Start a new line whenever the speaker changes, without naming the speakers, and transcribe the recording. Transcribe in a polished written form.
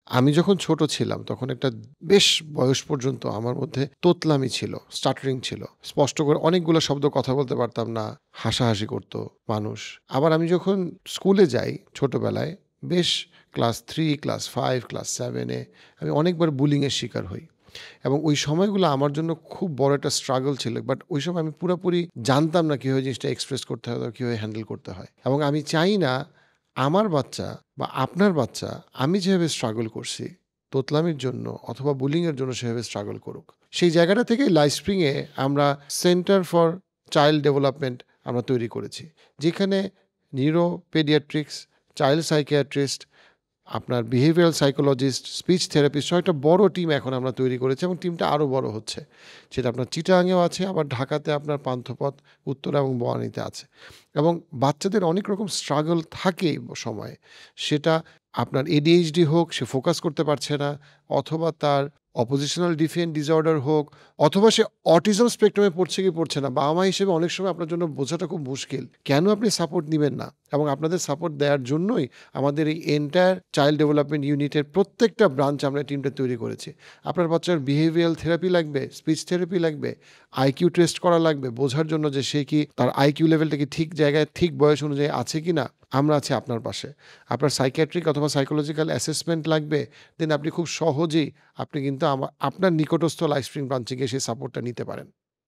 আমি যখন ছোট ছিলাম তখন একটা বেশ বয়স পর্যন্ত আমার মধ্যে তোতলামি ছিল, স্টাটারিং ছিল। স্পষ্ট করে অনেকগুলো শব্দ কথা বলতে পারতাম না। হাসাহাসি করত মানুষ। আবার আমি যখন স্কুলে যাই ছোটবেলায় বেশ ক্লাস 3, ক্লাস 5, ক্লাস 7 এ আমি অনেকবার বুলিং এর শিকার হই। এবং ওই সময়গুলো আমার জন্য খুব বড় একটা স্ট্রাগল ছিল। বাট ওই সময় আমি পুরাপুরি জানতাম না কিভাবে জিনিসটা এক্সপ্রেস করতে হয় বা কিভাবে হ্যান্ডেল করতে হয়। এবং আমি চাই না আমার বাচ্চা বা আপনার বাচ্চা আমি যেভাবে স্ট্রাগল করছি তোতলামির জন্য অথবা বুলিং এর জন্য সেভাবে স্ট্রাগল করুক। সেই জায়গাটা থেকে লাইফস্প্রিং এ আমরা সেন্টার ফর চাইল্ড ডেভেলপমেন্ট আমরা তৈরি করেছি। যেখানে নিউরো পেডিয়াট্রিক্স, চাইল্ড সাইকিয়াট্রিস্ট, আপনার বিহেভিয়ারাল সাইকোলজিস্ট, স্পিচ থেরাপিস্ট সহ একটা বড় টিম এখন আমরা তৈরি করেছি এবং টিমটা আরও বড় হচ্ছে। সেটা আপনার চিটাগাংয়েও আছে, আবার ঢাকাতে আপনার পান্থপথ, উত্তরা এবং বনানীতে আছে। এবং বাচ্চাদের অনেক রকম স্ট্রাগল থাকে এই সময়ে। সেটা আপনার ADHD হোক, সে ফোকাস করতে পারছে না, অথবা তার অপোজিশনাল ডিফিয়েন্ট ডিসঅর্ডার হোক, অথবা সে অটিজম স্পেকট্রামে পড়ছে কি পড়ছে না। বাবা-মা হিসেবে অনেক সময় আপনার জন্য বোঝাটা খুব মুশকিল। কেন আপনি সাপোর্ট নিবেন না? এবং আপনাদের সাপোর্ট দেওয়ার জন্যই আমাদের এই এন্টায়ার চাইল্ড ডেভেলপমেন্ট ইউনিটের প্রত্যেকটা ব্রাঞ্চ আমরা টিমটা তৈরি করেছি। আপনার বাচ্চার বিহেভিয়ারাল থেরাপি লাগবে, স্পিচ থেরাপি লাগবে, আইকিউ টেস্ট করা লাগবে বোঝার জন্য যে সে কি তার আইকিউ লেভেলটা কি ঠিক জায়গায় ঠিক বয়স অনুযায়ী আছে কিনা, আমরা আছি আপনার পাশে। আপনার সাইকিয়াট্রিক অথবা সাইকোলজিক্যাল অ্যাসেসমেন্ট লাগবে, দেন আপনি খুব সহজেই আপনি কিন্তু আপনার নিকটস্থ লাইফস্প্রিং ব্রাঞ্চে গিয়ে সেই সাপোর্টটা নিতে পারেন।